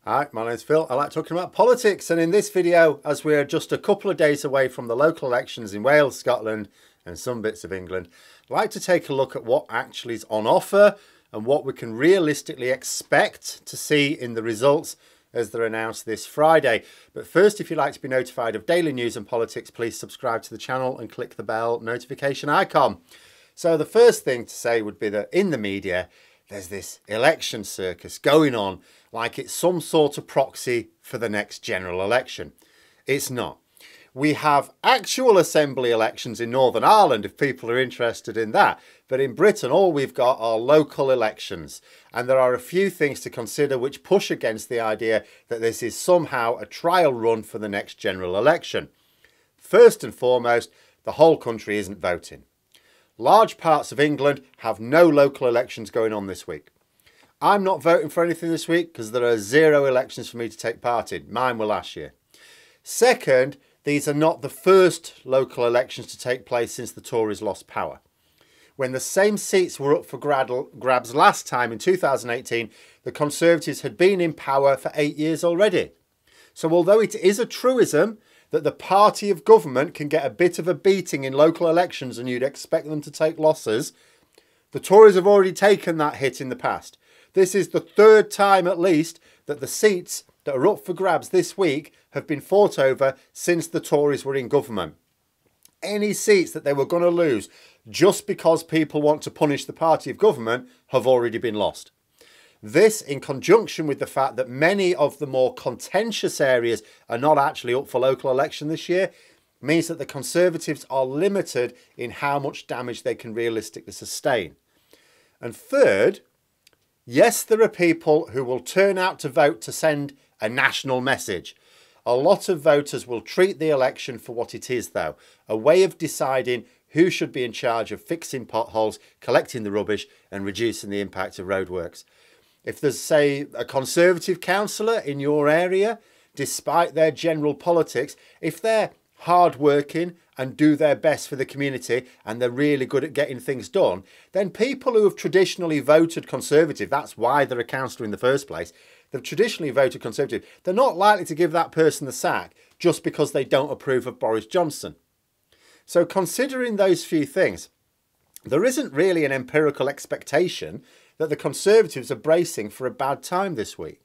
Hi, my name's Phil. I like talking about politics, and in this video, as we're just a couple of days away from the local elections in Wales, Scotland and some bits of England, I'd like to take a look at what actually is on offer and what we can realistically expect to see in the results as they're announced this Friday. But first, if you'd like to be notified of daily news and politics, please subscribe to the channel and click the bell notification icon. So the first thing to say would be that in the media, there's this election circus going on like it's some sort of proxy for the next general election. It's not. We have actual assembly elections in Northern Ireland if people are interested in that. But in Britain, all we've got are local elections. And there are a few things to consider which push against the idea that this is somehow a trial run for the next general election. First and foremost, the whole country isn't voting. Large parts of England have no local elections going on this week. I'm not voting for anything this week because there are 0 elections for me to take part in. Mine were last year. Second, these are not the first local elections to take place since the Tories lost power. When the same seats were up for grabs last time in 2018, the Conservatives had been in power for 8 years already. So although it is a truism that the party of government can get a bit of a beating in local elections and you'd expect them to take losses, the Tories have already taken that hit in the past. This is the 3rd time at least that the seats that are up for grabs this week have been fought over since the Tories were in government. Any seats that they were going to lose just because people want to punish the party of government have already been lost. This, in conjunction with the fact that many of the more contentious areas are not actually up for local election this year, means that the Conservatives are limited in how much damage they can realistically sustain. And third, yes, there are people who will turn out to vote to send a national message. A lot of voters will treat the election for what it is, though, a way of deciding who should be in charge of fixing potholes, collecting the rubbish and reducing the impact of roadworks. If there's, say, a Conservative councillor in your area, despite their general politics, if they're hard-working and do their best for the community and they're really good at getting things done, then people who have traditionally voted Conservative, that's why they're a councillor in the first place, they've traditionally voted Conservative, they're not likely to give that person the sack just because they don't approve of Boris Johnson. So considering those few things, there isn't really an empirical expectation that the Conservatives are bracing for a bad time this week.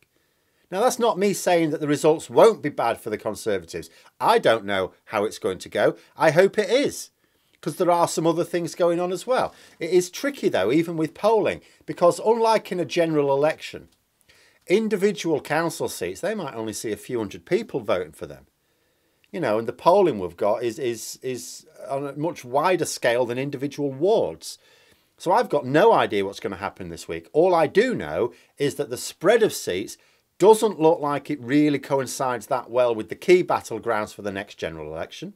Now, that's not me saying that the results won't be bad for the Conservatives. I don't know how it's going to go. I hope it is, because there are some other things going on as well. It is tricky, though, even with polling, because unlike in a general election, individual council seats, they might only see a few hundred people voting for them. You know, and the polling we've got is on a much wider scale than individual wards. So I've got no idea what's going to happen this week. All I do know is that the spread of seats doesn't look like it really coincides that well with the key battlegrounds for the next general election.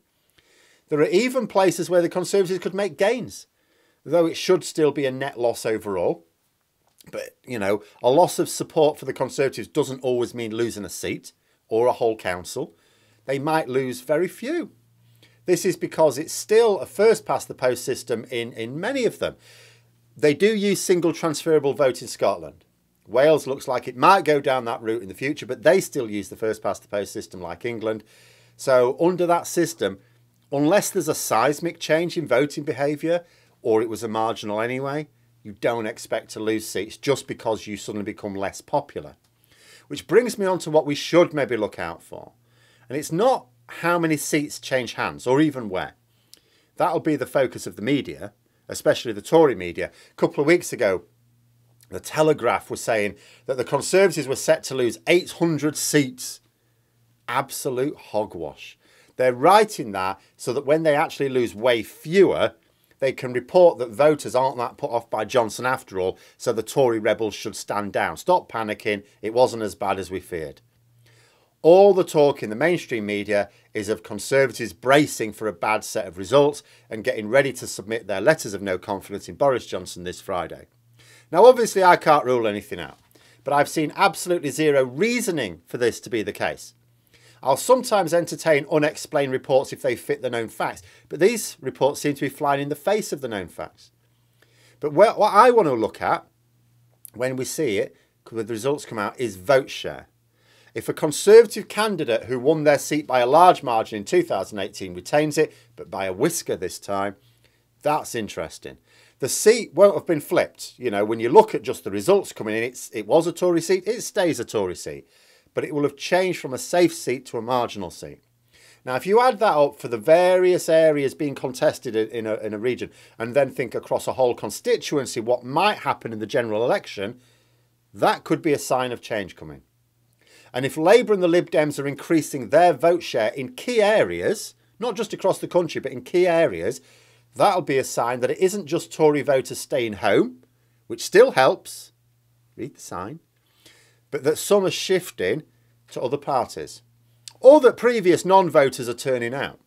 There are even places where the Conservatives could make gains, though it should still be a net loss overall. But, you know, a loss of support for the Conservatives doesn't always mean losing a seat or a whole council. They might lose very few. This is because it's still a first-past-the-post system in many of them. They do use single transferable vote in Scotland. Wales looks like it might go down that route in the future, but they still use the first-past-the-post system like England. So under that system, unless there's a seismic change in voting behaviour, or it was a marginal anyway, you don't expect to lose seats just because you suddenly become less popular. Which brings me on to what we should maybe look out for. And it's not how many seats change hands, or even where. That'll be the focus of the media, especially the Tory media. A couple of weeks ago, the Telegraph was saying that the Conservatives were set to lose 800 seats. Absolute hogwash. They're writing that so that when they actually lose way fewer, they can report that voters aren't that put off by Johnson after all, so the Tory rebels should stand down. Stop panicking. It wasn't as bad as we feared. All the talk in the mainstream media is of Conservatives bracing for a bad set of results and getting ready to submit their letters of no confidence in Boris Johnson this Friday. Now, obviously, I can't rule anything out, but I've seen absolutely zero reasoning for this to be the case. I'll sometimes entertain unexplained reports if they fit the known facts, but these reports seem to be flying in the face of the known facts. But what I want to look at when we see it, when the results come out, is vote share. If a Conservative candidate who won their seat by a large margin in 2018 retains it, but by a whisker this time, that's interesting. The seat won't have been flipped. You know, when you look at just the results coming in, it was a Tory seat, it stays a Tory seat. But it will have changed from a safe seat to a marginal seat. Now, if you add that up for the various areas being contested in a region, and then think across a whole constituency what might happen in the general election, that could be a sign of change coming. And if Labour and the Lib Dems are increasing their vote share in key areas, not just across the country, but in key areas, that'll be a sign that it isn't just Tory voters staying home, which still helps, read the sign, but that some are shifting to other parties, or that previous non-voters are turning out.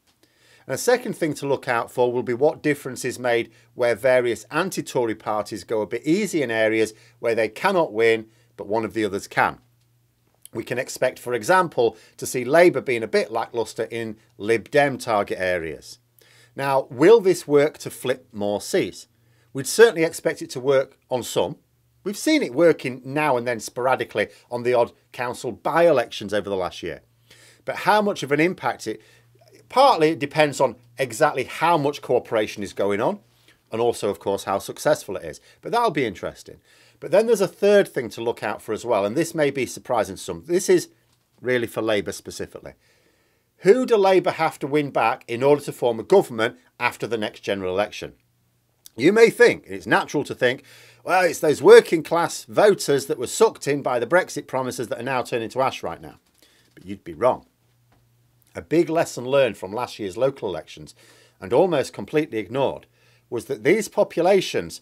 And a second thing to look out for will be what difference is made where various anti-Tory parties go a bit easy in areas where they cannot win, but one of the others can. We can expect, for example, to see Labour being a bit lacklustre in Lib Dem target areas. Now, will this work to flip more seats? We'd certainly expect it to work on some. We've seen it working now and then sporadically on the odd council by-elections over the last year. But how much of an impact partly it depends on exactly how much cooperation is going on, and also, of course, how successful it is. But that'll be interesting. But then there's a third thing to look out for as well, and this may be surprising to some. This is really for Labour specifically. Who do Labour have to win back in order to form a government after the next general election? You may think, it's natural to think, well, it's those working class voters that were sucked in by the Brexit promises that are now turning to ash right now. But you'd be wrong. A big lesson learned from last year's local elections, and almost completely ignored, was that these populations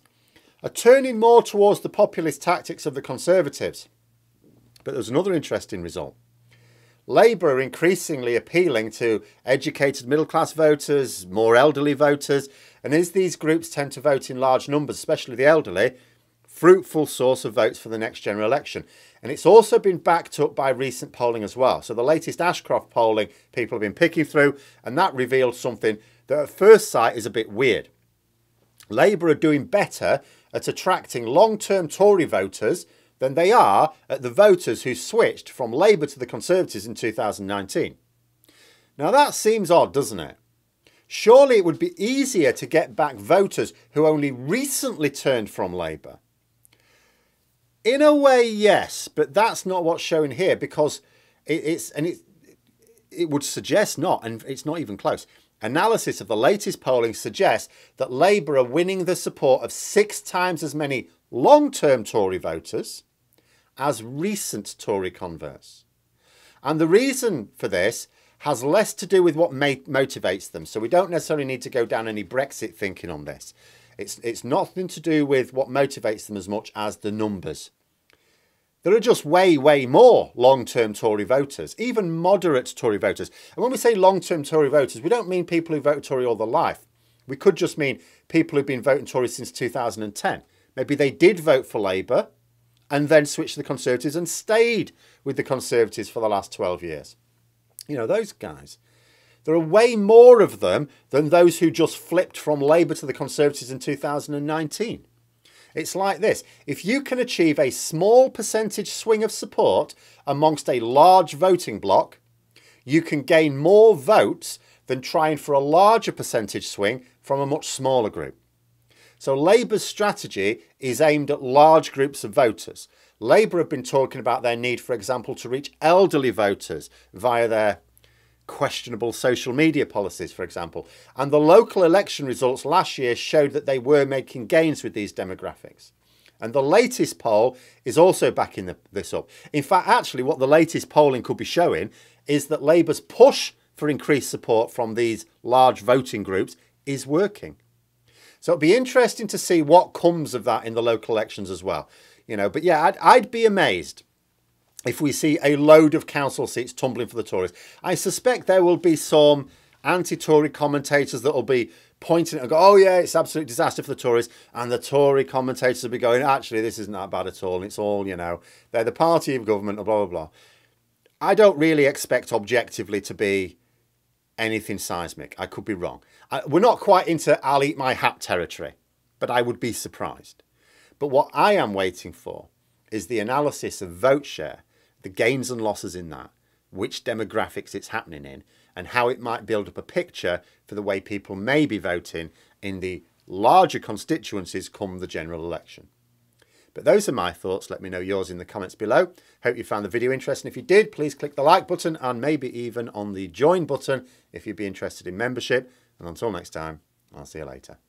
are turning more towards the populist tactics of the Conservatives. But there's another interesting result. Labour are increasingly appealing to educated middle-class voters, more elderly voters, and as these groups tend to vote in large numbers, especially the elderly, fruitful source of votes for the next general election. And it's also been backed up by recent polling as well. So the latest Ashcroft polling people have been picking through, and that revealed something that at first sight is a bit weird. Labour are doing better at attracting long-term Tory voters than they are at the voters who switched from Labour to the Conservatives in 2019. Now that seems odd, doesn't it? Surely it would be easier to get back voters who only recently turned from Labour. In a way, yes, but that's not what's shown here, because it would suggest not, and it's not even close. Analysis of the latest polling suggests that Labour are winning the support of 6 times as many long-term Tory voters as recent Tory converts. And the reason for this has less to do with what motivates them. So we don't necessarily need to go down any Brexit thinking on this. It's nothing to do with what motivates them as much as the numbers. There are just way, way more long-term Tory voters, even moderate Tory voters. And when we say long-term Tory voters, we don't mean people who vote Tory all their life. We could just mean people who've been voting Tory since 2010. Maybe they did vote for Labour and then switched to the Conservatives and stayed with the Conservatives for the last 12 years. You know, those guys. There are way more of them than those who just flipped from Labour to the Conservatives in 2019. It's like this. If you can achieve a small percentage swing of support amongst a large voting bloc, you can gain more votes than trying for a larger percentage swing from a much smaller group. So Labour's strategy is aimed at large groups of voters. Labour have been talking about their need, for example, to reach elderly voters via their questionable social media policies, for example. And the local election results last year showed that they were making gains with these demographics. And the latest poll is also backing this up. In fact, actually, what the latest polling could be showing is that Labour's push for increased support from these large voting groups is working. So it'll be interesting to see what comes of that in the local elections as well. You know, but yeah, I'd be amazed if we see a load of council seats tumbling for the Tories. I suspect there will be some anti-Tory commentators that will be pointing it and go, oh yeah, it's absolute disaster for the Tories. And the Tory commentators will be going, actually, this isn't that bad at all. And it's all, you know, they're the party of government, blah, blah, blah. I don't really expect objectively to be anything seismic. I could be wrong. We're not quite into I'll eat my hat territory, but I would be surprised. But what I am waiting for is the analysis of vote share the gains and losses in that, which demographics it's happening in, and how it might build up a picture for the way people may be voting in the larger constituencies come the general election. But those are my thoughts. Let me know yours in the comments below. Hope you found the video interesting. If you did, please click the like button and maybe even on the join button if you'd be interested in membership. And until next time, I'll see you later.